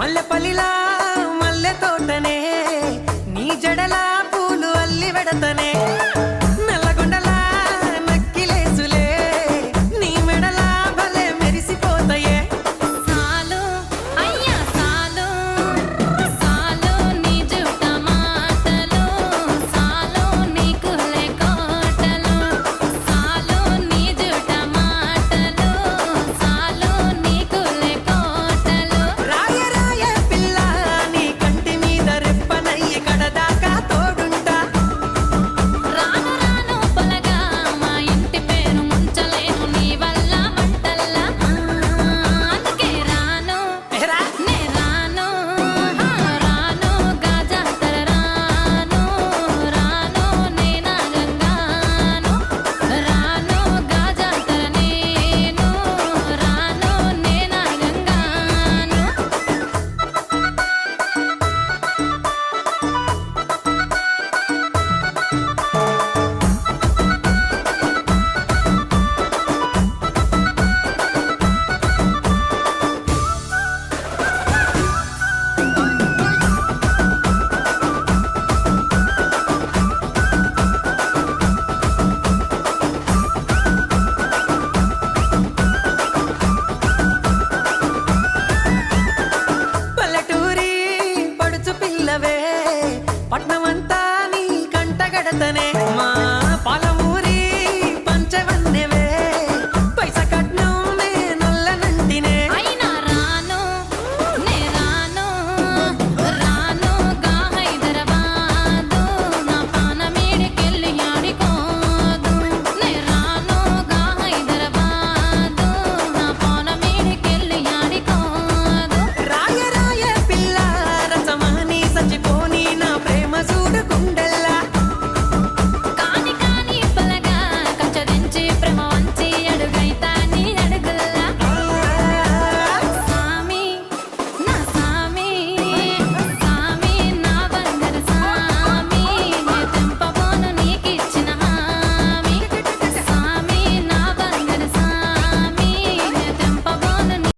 మల్లెపల్లిలా మల్లె తోటనే నీ జడలా పూలు అల్లి వెడతనే నల్లగొండలా నక్కిలేసులే నీ మెడలా భలే మెరిసిపోతాయే సాలు అయ్యా సాలు సాలు నీ జుట్ట మాటలు సాలు నీకు లేకోటలు సాలు నీ జుట్ట మాటలు సాలు నీకు లేకోటలు రాయ రాయ పిల్ల నీ కంటి మీద రెప్పనయ్యి కడదాకా తోడుంటా రాను రాను పొలగా మా ఇంటి పేరు ముంచలేను నీ వల్ల మంటల్లా అందుకే రాను ఏరా నే రాను రాను గాజాతర రాను రాను నే నాగంగాను రాను గాజాతర నేను రాను నే నాగంగాను పల్లెటూరి పడుచు పిల్లవే పట్నమంతా నీ కంటగడతనే